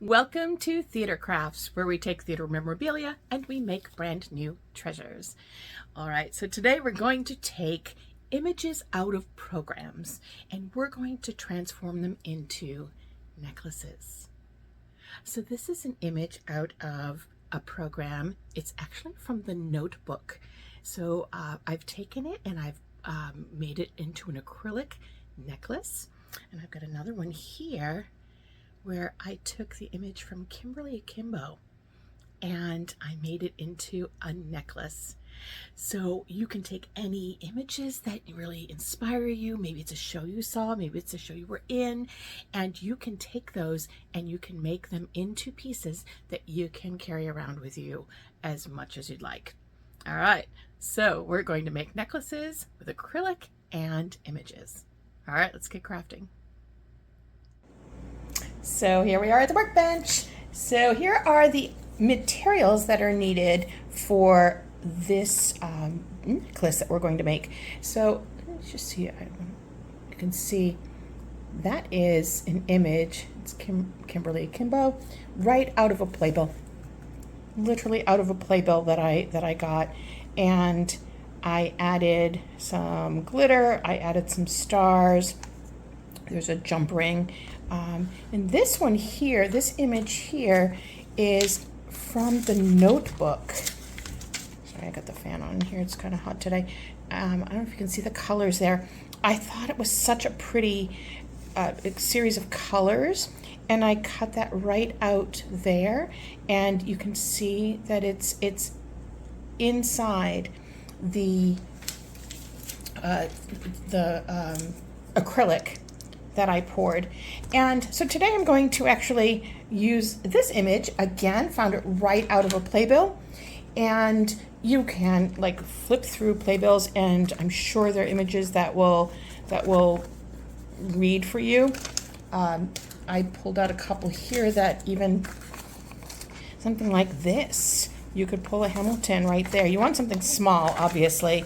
Welcome to Theater Crafts, where we take theater memorabilia and we make brand new treasures. All right, so today we're going to take images out of programs and we're going to transform them into necklaces. So this is an image out of a program. It's actually from the Notebook. So I've taken it and I've made it into an acrylic necklace. And I've got another one here where I took the image from Kimberly Akimbo and I made it into a necklace. So you can take any images that really inspire you. Maybe it's a show you saw, maybe it's a show you were in, and you can take those and you can make them into pieces that you can carry around with you as much as you'd like. All right, so we're going to make necklaces with acrylic and images. All right, let's get crafting. So here we are at the workbench. So here are the materials that are needed for this necklace that we're going to make. So let's just see, you can see that is an image. It's Kimberly Akimbo, right out of a playbill, literally out of a playbill that I got. And I added some glitter, I added some stars, there's a jump ring. And this one here, this image here is from the Notebook. Sorry, I got the fan on here. It's kind of hot today. I don't know if you can see the colors there. I thought it was such a pretty series of colors, and I cut that right out there. And you can see that it's inside the acrylic that I poured. And so today I'm going to actually use this image again, found it right out of a playbill, and you can like flip through playbills and I'm sure there are images that will read for you. I pulled out a couple here that even something like this. You could pull a Hamilton right there. You want something small, obviously,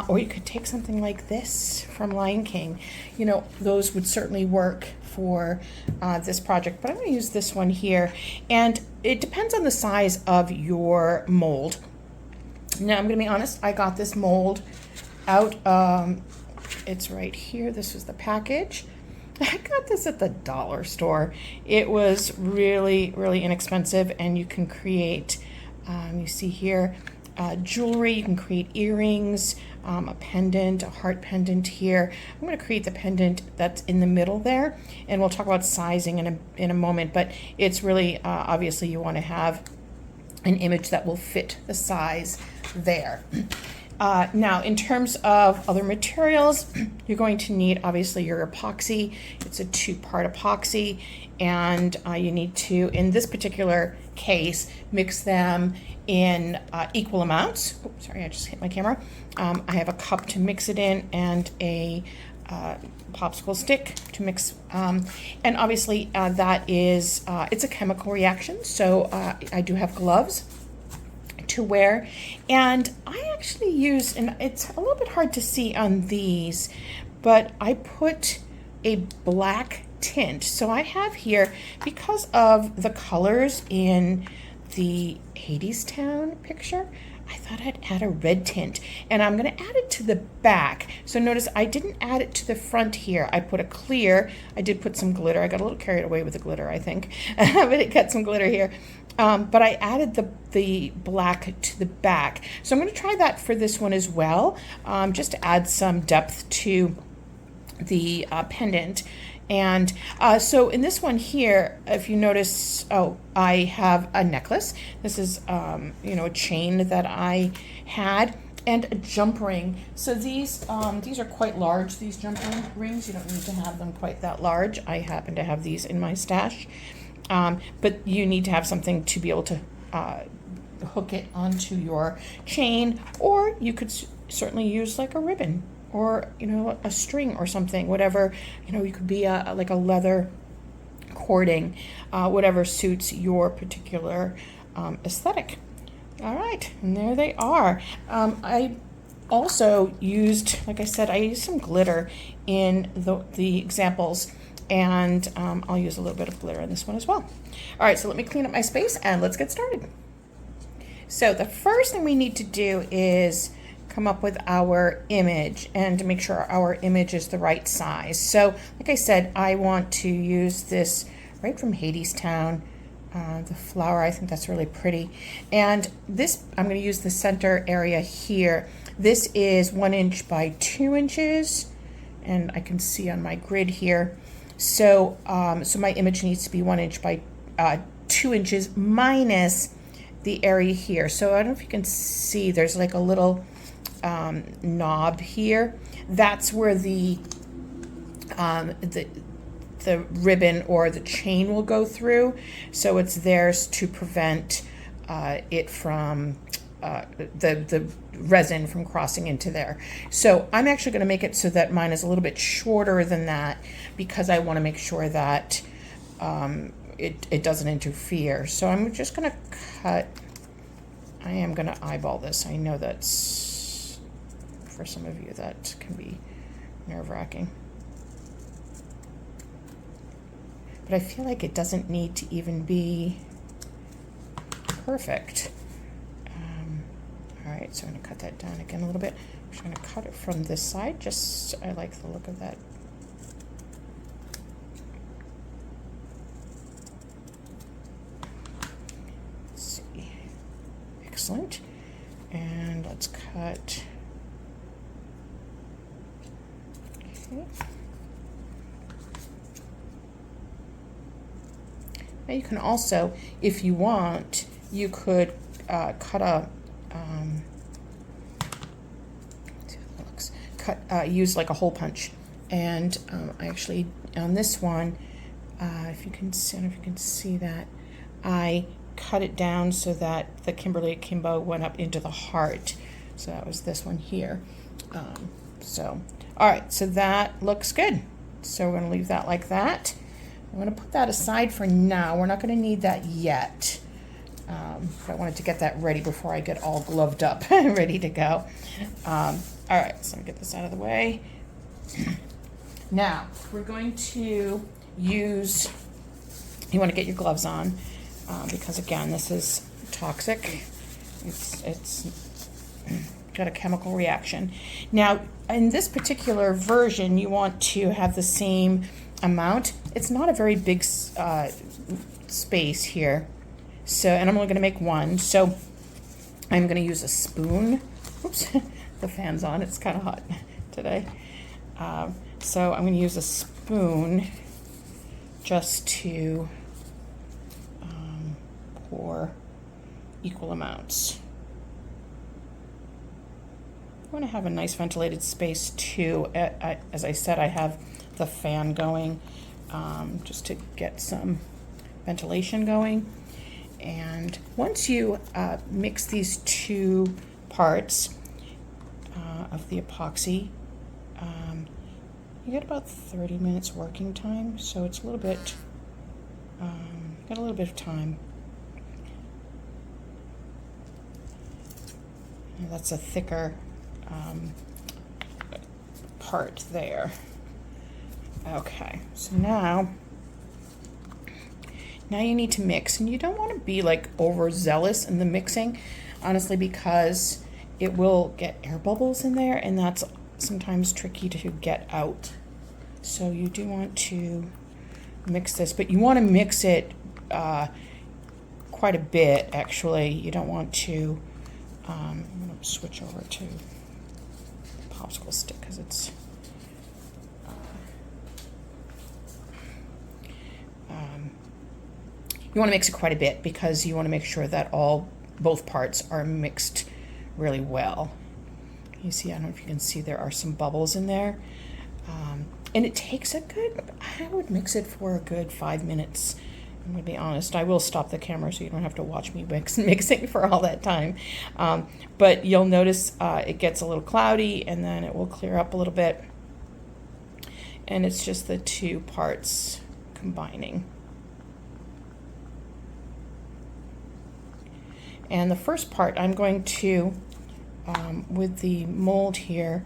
or you could take something like this from Lion King. You know, those would certainly work for this project, but I'm going to use this one here. And it depends on the size of your mold. Now, I'm going to be honest, I got this mold out, it's right here. This was the package. I got this at the dollar store. It was really, really inexpensive, and you can create you see here jewelry, you can create earrings, a pendant, a heart pendant here. I'm going to create the pendant that's in the middle there, and we'll talk about sizing in a moment, but it's really obviously you want to have an image that will fit the size there. Now, in terms of other materials, you're going to need obviously your epoxy. It's a 2-part epoxy, and you need to, in this particular case, mix them in equal amounts. Oops, sorry, I just hit my camera. I have a cup to mix it in and a popsicle stick to mix, and obviously that is it's a chemical reaction, so I do have gloves to wear, and I actually use, and it's a little bit hard to see on these, but I put a black tint. So I have here, because of the colors in the Hadestown picture, I thought I'd add a red tint, and I'm going to add it to the back. So notice I didn't add it to the front here. I put a clear. I did put some glitter. I got a little carried away with the glitter, I think, but it got some glitter here. But I added the black to the back. So I'm going to try that for this one as well, just to add some depth to the pendant. And so in this one here, if you notice, I have a necklace. This is, a chain that I had, and a jump ring. So these are quite large, these jump rings. You don't need to have them quite that large. I happen to have these in my stash. But you need to have something to be able to hook it onto your chain, or you could certainly use like a ribbon, or a string or something, whatever. You could be like a leather cording, whatever suits your particular aesthetic. All right, and there they are. I also used, like I said, I used some glitter in the examples, And I'll use a little bit of glitter on this one as well. All right, so let me clean up my space and let's get started. So the first thing we need to do is come up with our image and to make sure our image is the right size. So like I said, I want to use this right from Hadestown, the flower. I think that's really pretty. And this, I'm going to use the center area here. This is 1 inch by 2 inches, and I can see on my grid here. So, so my image needs to be 1 inch by 2 inches minus the area here. So I don't know if you can see, there's like a little knob here. That's where the ribbon or the chain will go through. So it's theirs to prevent it from the resin from crossing into there. So I'm actually going to make it so that mine is a little bit shorter than that because I want to make sure that it doesn't interfere. So I'm just going to cut. I am going to eyeball this. I know that's, for some of you, that can be nerve-wracking. But I feel like it doesn't need to even be perfect. All right, so I'm going to cut that down again a little bit. I'm just going to cut it from this side. Just, I like the look of that. Let's see. Excellent. And let's cut. Okay. Now you can also, if you want, you could cut a use like a hole punch. And I actually, on this one, if you can see, I don't know if you can see that, I cut it down so that the Kimberly Akimbo went up into the heart. So that was this one here. So, all right, so that looks good. So we're gonna leave that like that. I'm going to put that aside for now. We're not going to need that yet. I wanted to get that ready before I get all gloved up, ready to go. All right, so I'm going to get this out of the way. Now, we're going to use, you want to get your gloves on because, again, this is toxic. It's got a chemical reaction. Now, in this particular version, you want to have the same amount. It's not a very big space here. So, and I'm only going to make one. So I'm going to use a spoon. Oops, the fan's on. It's kind of hot today. So I'm going to use a spoon just to pour equal amounts. I want to have a nice ventilated space too. As I said, I have the fan going just to get some ventilation going. And once you mix these two parts of the epoxy, you get about 30 minutes working time, so it's a little bit, got a little bit of time. And that's a thicker part there. Okay, so now you need to mix, and you don't want to be like overzealous in the mixing, honestly, because it will get air bubbles in there, and that's sometimes tricky to get out. So you do want to mix this, but you want to mix it quite a bit, actually. You don't want to, I'm going to switch over to popsicle stick because it's you want to mix it quite a bit because you want to make sure that both parts are mixed really well. You see, I don't know if you can see, there are some bubbles in there, and it takes a good, I would mix it for a good 5 minutes. I'm going to be honest. I will stop the camera so you don't have to watch me mixing for all that time. But you'll notice it gets a little cloudy, and then it will clear up a little bit. And it's just the two parts combining. And the first part, I'm going to, with the mold here,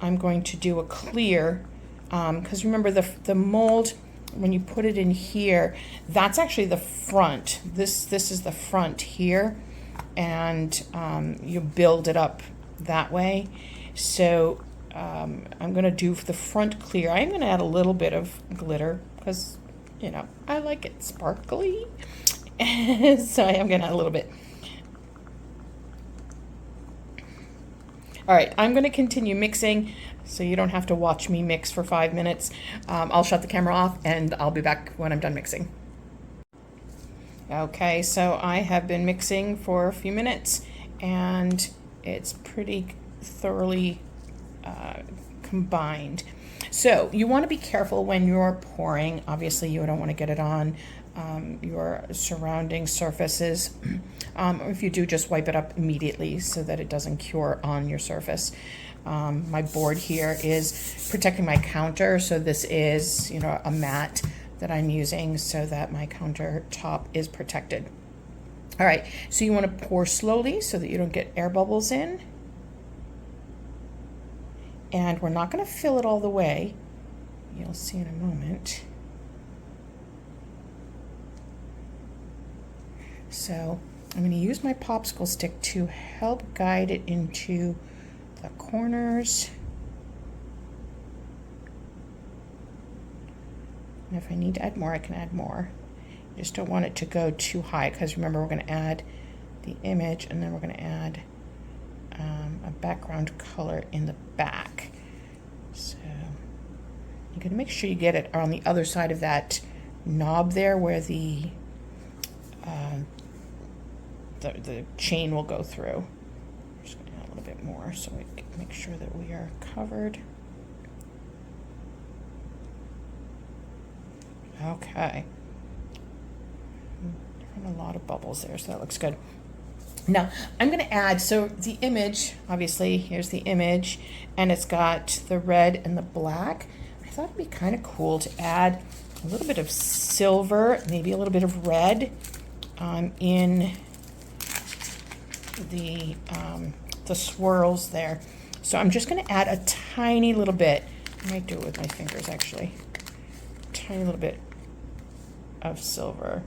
I'm going to do a clear, because remember the mold when you put it in here, that's actually the front. This is the front here, and you build it up that way. So I'm going to do the front clear. I'm going to add a little bit of glitter because, you know, I like it sparkly. So I am going to add a little bit. All right, I'm going to continue mixing so you don't have to watch me mix for 5 minutes. I'll shut the camera off and I'll be back when I'm done mixing. Okay, so I have been mixing for a few minutes and it's pretty thoroughly combined. So you want to be careful when you're pouring. Obviously, you don't want to get it on your surrounding surfaces. Or if you do, just wipe it up immediately so that it doesn't cure on your surface. My board here is protecting my counter, so this is, you know, a mat that I'm using so that my countertop is protected. All right, so you want to pour slowly so that you don't get air bubbles in. And we're not going to fill it all the way. You'll see in a moment. So I'm going to use my popsicle stick to help guide it into the corners. And if I need to add more, I can add more. I just don't want it to go too high because remember, we're going to add the image and then we're going to add a background color in the back. So you're going to make sure you get it on the other side of that knob there where the chain will go through. I'm just going to add a little bit more so we can make sure that we are covered. Okay. A lot of bubbles there, so that looks good. Now I'm going to add, so the image, obviously here's the image and it's got the red and the black. I thought it'd be kind of cool to add a little bit of silver, maybe a little bit of red in the swirls there. So I'm just going to add a tiny little bit. I might do it with my fingers actually. Tiny little bit of silver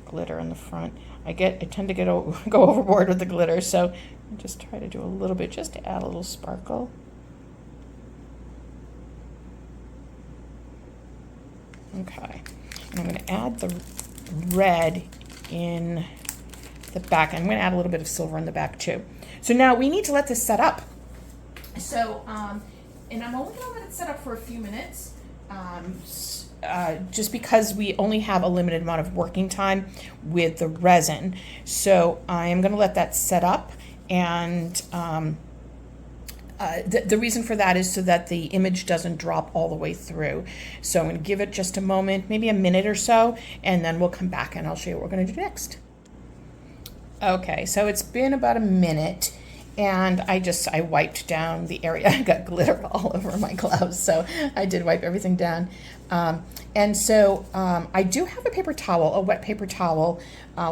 glitter in the front. I tend to go overboard with the glitter, so I just try to do a little bit just to add a little sparkle. Okay, and I'm going to add the red in the back. I'm going to add a little bit of silver in the back too. So now we need to let this set up. So, and I'm only going to let it set up for a few minutes. Just because we only have a limited amount of working time with the resin. So I am going to let that set up, and the reason for that is so that the image doesn't drop all the way through. So I'm going to give it just a moment, maybe a minute or so, and then we'll come back and I'll show you what we're going to do next. Okay, so it's been about a minute. And I wiped down the area. I got glitter all over my gloves, so I did wipe everything down. And so I do have a paper towel, a wet paper towel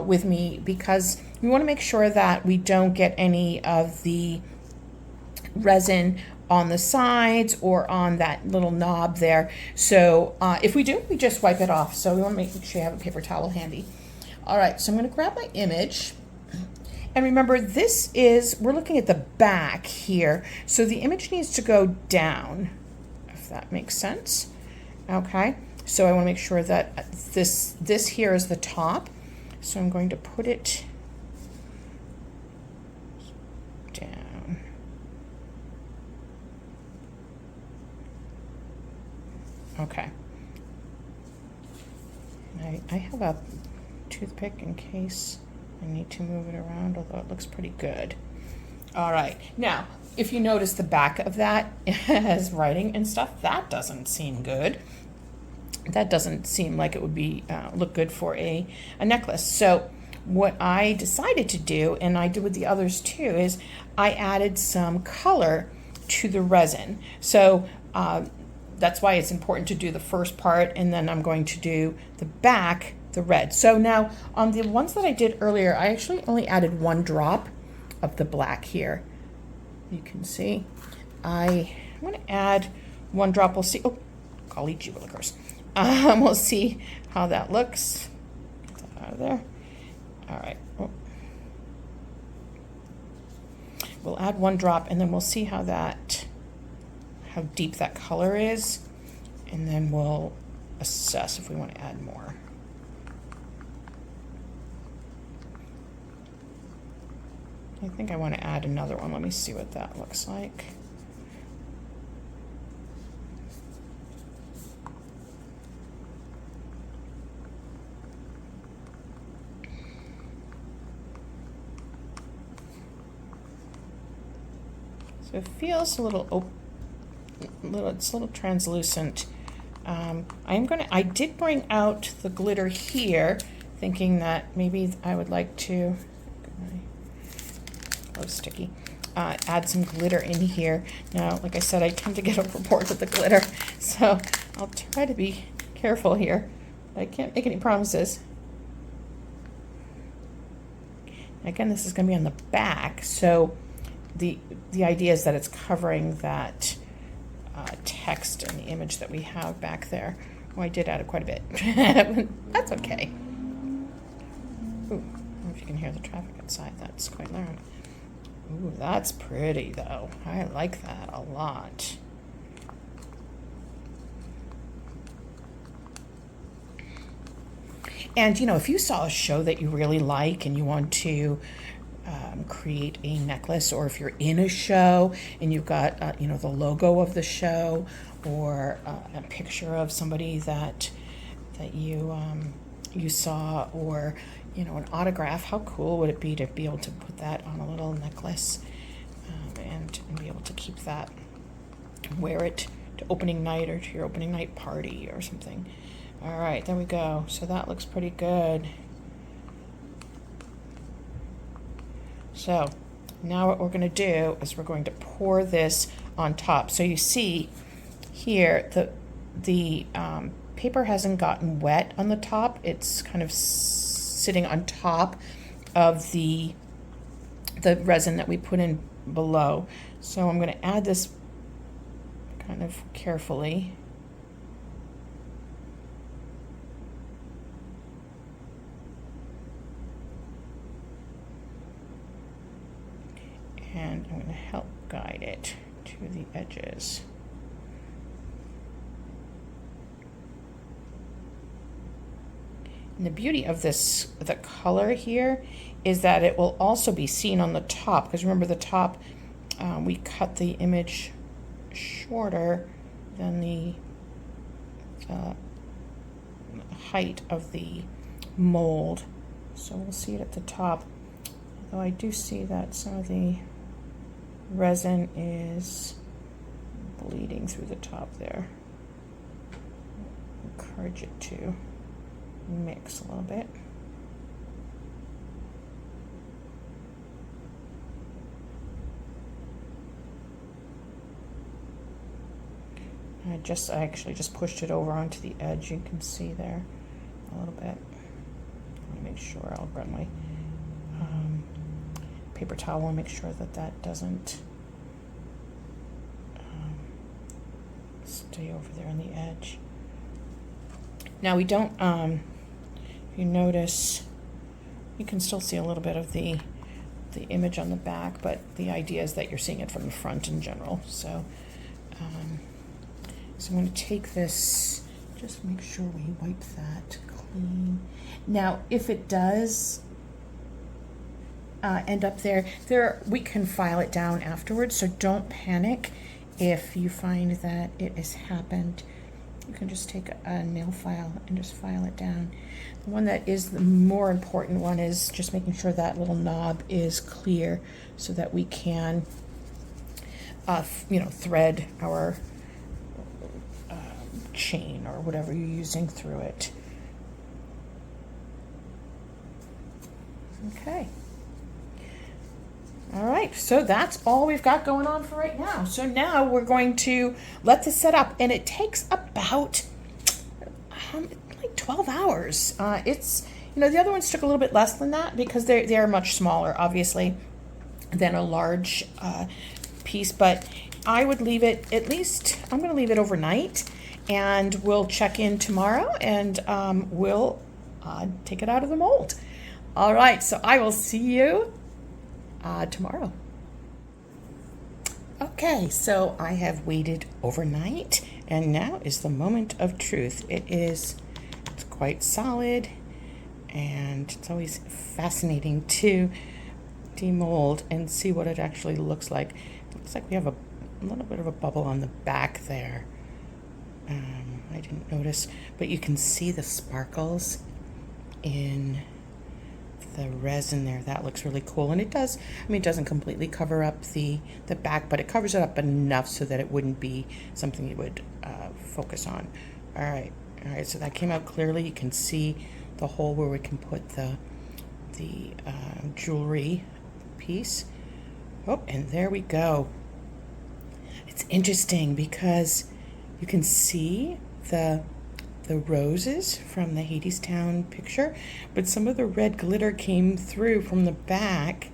with me, because we want to make sure that we don't get any of the resin on the sides or on that little knob there. So if we do, we just wipe it off. So we want to make sure you have a paper towel handy. All right, so I'm going to grab my image. And remember, we're looking at the back here, so the image needs to go down, if that makes sense. Okay, so I want to make sure that this here is the top, so I'm going to put it down. Okay. I have a toothpick in case I need to move it around, although it looks pretty good. All right, now if you notice the back of that has writing and stuff, that doesn't seem good. That doesn't seem like it would be look good for a necklace. So what I decided to do, and I did with the others too, is I added some color to the resin. So that's why it's important to do the first part, and then I'm going to do the back, the red. So now on the ones that I did earlier, I actually only added 1 drop of the black here. You can see I'm going to add 1 drop. We'll see. Oh, golly gee willikers. We'll see how that looks. Get that out of there. All right. Oh. We'll add one drop, and then we'll see how deep that color is, and then we'll assess if we want to add more. I think I want to add another one. Let me see what that looks like. So it feels a little it's a little translucent. I did bring out the glitter here, thinking that maybe I would like to, oh, sticky, add some glitter in here. Now, like I said, I tend to get overboard with the glitter, so I'll try to be careful here. I can't make any promises. Again, this is going to be on the back, so the idea is that it's covering that text and the image that we have back there. Oh, I did add quite a bit. That's okay. Ooh, I don't know if you can hear the traffic outside. That's quite loud. Ooh, that's pretty though. I like that a lot. And you know, if you saw a show that you really like and you want to create a necklace, or if you're in a show and you've got you know, the logo of the show, or a picture of somebody that you you saw, or you know, an autograph, how cool would it be to be able to put that on a little necklace, and be able to keep that, wear it to opening night or to your opening night party or something. All right, there we go. So that looks pretty good. So now what we're going to do is we're going to pour this on top. So you see here the paper hasn't gotten wet on the top. It's kind of sitting on top of the resin that we put in below. So I'm going to add this kind of carefully. And I'm going to help guide it to the edges. And the beauty of this, the color here, is that it will also be seen on the top, because remember the top, we cut the image shorter than the height of the mold. So we'll see it at the top. Though I do see that some of the resin is bleeding through the top there. Encourage it to mix a little bit. I actually just pushed it over onto the edge. You can see there a little bit. Let me make sure I'll run my paper towel and make sure that that doesn't stay over there on the edge. Now we don't, if you notice, you can still see a little bit of the image on the back, but the idea is that you're seeing it from the front in general. So, so I'm going to take this, just make sure we wipe that clean. Now, if it does end up there, we can file it down afterwards, so don't panic if you find that it has happened. You can just take a nail file and just file it down. The one that is the more important one is just making sure that little knob is clear so that we can you know, thread our chain or whatever you're using through it. Okay. All right, so that's all we've got going on for right now. So now we're going to let this set up, and it takes about like 12 hours. It's, you know, the other ones took a little bit less than that because they are much smaller, obviously, than a large piece, but I would leave it, at least, I'm going to leave it overnight, and we'll check in tomorrow, and we'll take it out of the mold. All right, so I will see you tomorrow. Okay, so I have waited overnight, and now is the moment of truth. It's quite solid, and it's always fascinating to demold and see what it actually looks like. It looks like we have a little bit of a bubble on the back there. I didn't notice, but you can see the sparkles in the resin there. That looks really cool, and it does, I mean, it doesn't completely cover up the back, but it covers it up enough so that it wouldn't be something you would focus on. All right, so that came out clearly. You can see the hole where we can put the jewelry piece. Oh, and there we go. It's interesting because you can see the roses from the Hadestown picture, but some of the red glitter came through from the back,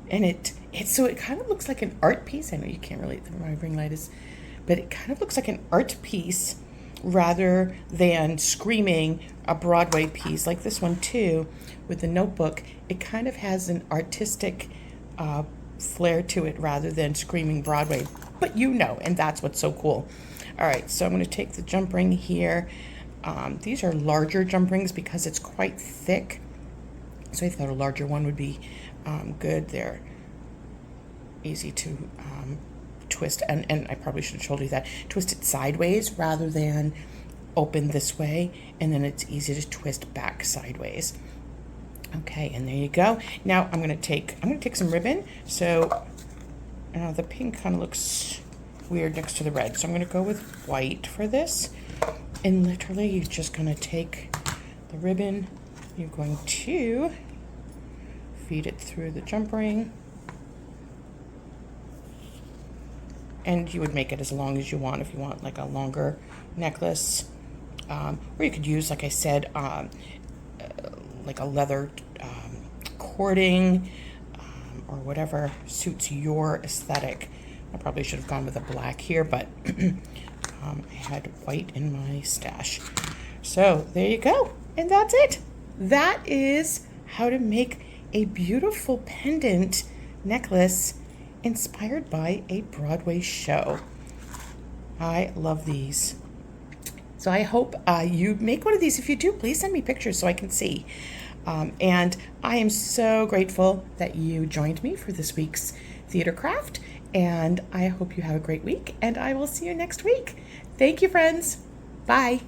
and so it kind of looks like an art piece. I know you can't really, my ring light is, but it kind of looks like an art piece rather than screaming a Broadway piece like this one too with the notebook. It kind of has an artistic flair to it rather than screaming Broadway, but and that's what's so cool. All right, so I'm going to take the jump ring here. These are larger jump rings because it's quite thick, so I thought a larger one would be good. They're easy to twist, and I probably should have told you that. Twist it sideways rather than open this way, and then it's easy to twist back sideways. Okay, and there you go. Now I'm going to take some ribbon. So the pink kind of looks weird next to the red, so I'm going to go with white for this. And literally you're just going to take the ribbon, you're going to feed it through the jump ring, and you would make it as long as you want if you want like a longer necklace, or you could use, like I said, like a leather cording, or whatever suits your aesthetic. I probably should have gone with a black here, but I had white in my stash. So there you go, and that's it. That is how to make a beautiful pendant necklace inspired by a Broadway show. I love these. So I hope you make one of these. If you do, please send me pictures so I can see. And I am so grateful that you joined me for this week's theater craft, and I hope you have a great week, and I will see you next week. Thank you, friends. Bye.